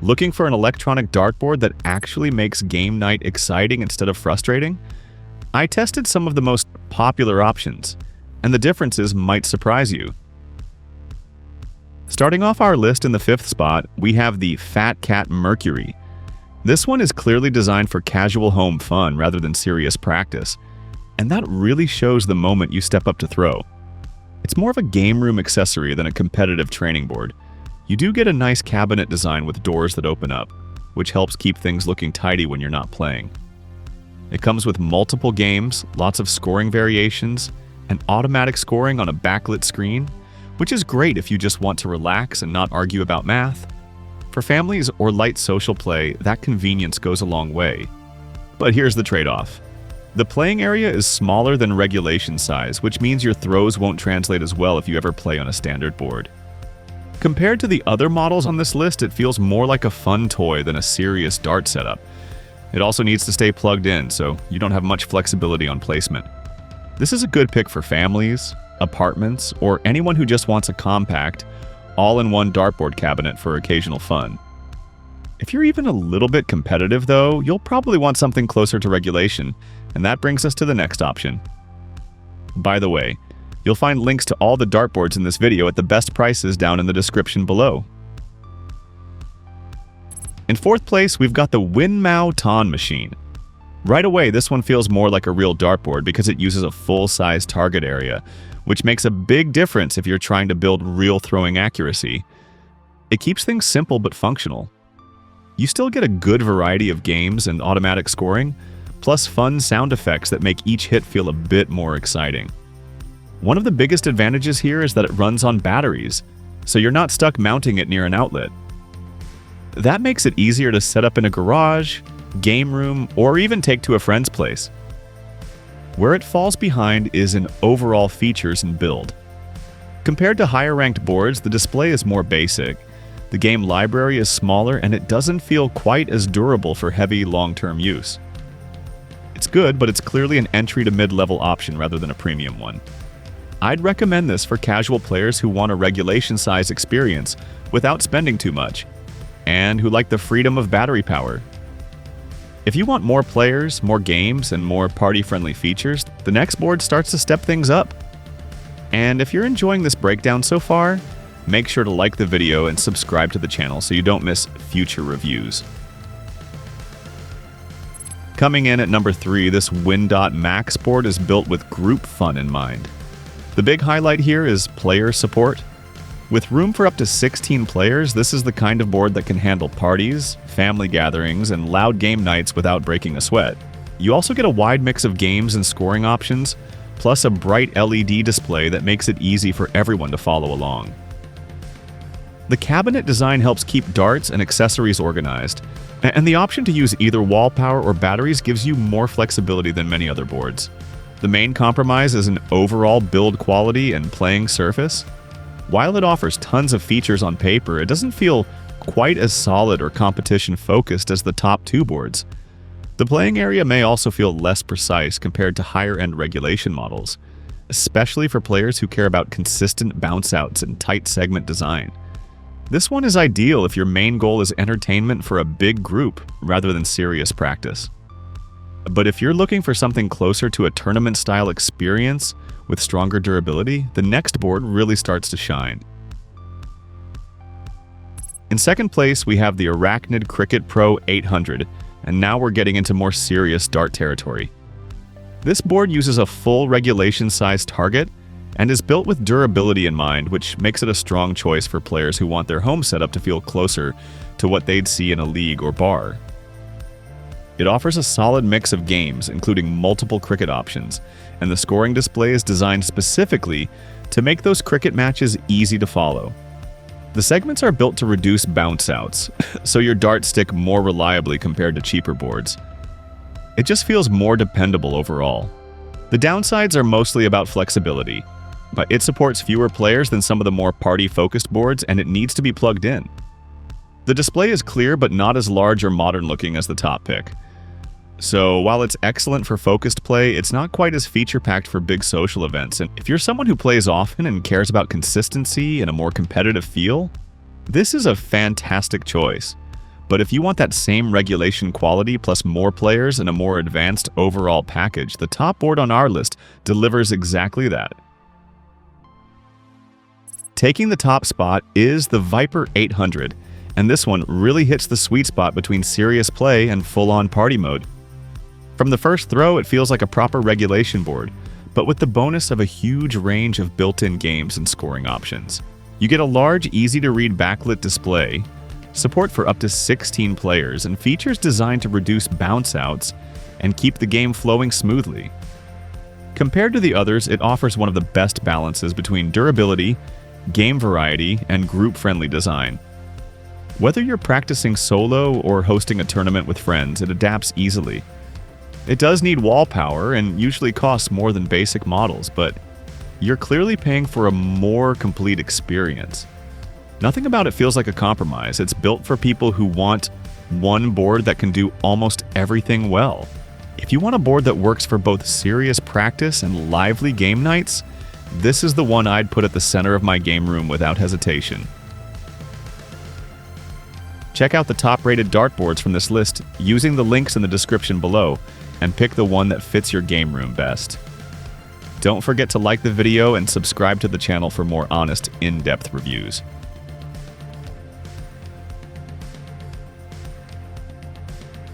Looking for an electronic dartboard that actually makes game night exciting instead of frustrating? I tested some of the most popular options, and the differences might surprise you. Starting off our list in the 5th spot, we have the Fat Cat Mercury. This one is clearly designed for casual home fun rather than serious practice, and that really shows the moment you step up to throw. It's more of a game room accessory than a competitive training board. You do get a nice cabinet design with doors that open up, which helps keep things looking tidy when you're not playing. It comes with multiple games, lots of scoring variations, and automatic scoring on a backlit screen, which is great if you just want to relax and not argue about math. For families or light social play, that convenience goes a long way. But here's the trade-off. The playing area is smaller than regulation size, which means your throws won't translate as well if you ever play on a standard board. Compared to the other models on this list, it feels more like a fun toy than a serious dart setup. It also needs to stay plugged in, so you don't have much flexibility on placement. This is a good pick for families, apartments, or anyone who just wants a compact, all-in-one dartboard cabinet for occasional fun. If you're even a little bit competitive, though, you'll probably want something closer to regulation, and that brings us to the next option. By the way, you'll find links to all the dartboards in this video at the best prices down in the description below. In 4th place, we've got the Winmau Ton Machine. Right away, this one feels more like a real dartboard because it uses a full-size target area, which makes a big difference if you're trying to build real throwing accuracy. It keeps things simple but functional. You still get a good variety of games and automatic scoring, plus fun sound effects that make each hit feel a bit more exciting. One of the biggest advantages here is that it runs on batteries, so you're not stuck mounting it near an outlet. That makes it easier to set up in a garage, game room, or even take to a friend's place. Where it falls behind is in overall features and build. Compared to higher-ranked boards, the display is more basic. The game library is smaller, and it doesn't feel quite as durable for heavy, long-term use. It's good, but it's clearly an entry to mid-level option rather than a premium one. I'd recommend this for casual players who want a regulation-size experience without spending too much, and who like the freedom of battery power. If you want more players, more games, and more party-friendly features, the next board starts to step things up. And if you're enjoying this breakdown so far, make sure to like the video and subscribe to the channel so you don't miss future reviews. Coming in at number 3, this WIN.MAX board is built with group fun in mind. The big highlight here is player support. With room for up to 16 players, this is the kind of board that can handle parties, family gatherings, and loud game nights without breaking a sweat. You also get a wide mix of games and scoring options, plus a bright LED display that makes it easy for everyone to follow along. The cabinet design helps keep darts and accessories organized, and the option to use either wall power or batteries gives you more flexibility than many other boards. The main compromise is an overall build quality and playing surface. While it offers tons of features on paper, it doesn't feel quite as solid or competition-focused as the top 2 boards. The playing area may also feel less precise compared to higher-end regulation models, especially for players who care about consistent bounce-outs and tight segment design. This one is ideal if your main goal is entertainment for a big group rather than serious practice. But if you're looking for something closer to a tournament-style experience with stronger durability, the next board really starts to shine. In 2nd place, we have the Arachnid Cricket Pro 800, and now we're getting into more serious dart territory. This board uses a full regulation-sized target and is built with durability in mind, which makes it a strong choice for players who want their home setup to feel closer to what they'd see in a league or bar. It offers a solid mix of games, including multiple cricket options, and the scoring display is designed specifically to make those cricket matches easy to follow. The segments are built to reduce bounce-outs, so your darts stick more reliably compared to cheaper boards. It just feels more dependable overall. The downsides are mostly about flexibility, but it supports fewer players than some of the more party-focused boards, and it needs to be plugged in. The display is clear but not as large or modern-looking as the top pick. So while it's excellent for focused play, it's not quite as feature-packed for big social events, and if you're someone who plays often and cares about consistency and a more competitive feel, this is a fantastic choice. But if you want that same regulation quality plus more players and a more advanced overall package, the top board on our list delivers exactly that. Taking the top spot is the Viper 800, and this one really hits the sweet spot between serious play and full-on party mode. From the first throw, it feels like a proper regulation board, but with the bonus of a huge range of built-in games and scoring options. You get a large, easy-to-read backlit display, support for up to 16 players, and features designed to reduce bounce-outs and keep the game flowing smoothly. Compared to the others, it offers one of the best balances between durability, game variety, and group-friendly design. Whether you're practicing solo or hosting a tournament with friends, it adapts easily. It does need wall power and usually costs more than basic models, but you're clearly paying for a more complete experience. Nothing about it feels like a compromise. It's built for people who want one board that can do almost everything well. If you want a board that works for both serious practice and lively game nights, this is the one I'd put at the center of my game room without hesitation. Check out the top-rated dartboards from this list using the links in the description below and pick the one that fits your game room best. Don't forget to like the video and subscribe to the channel for more honest, in-depth reviews.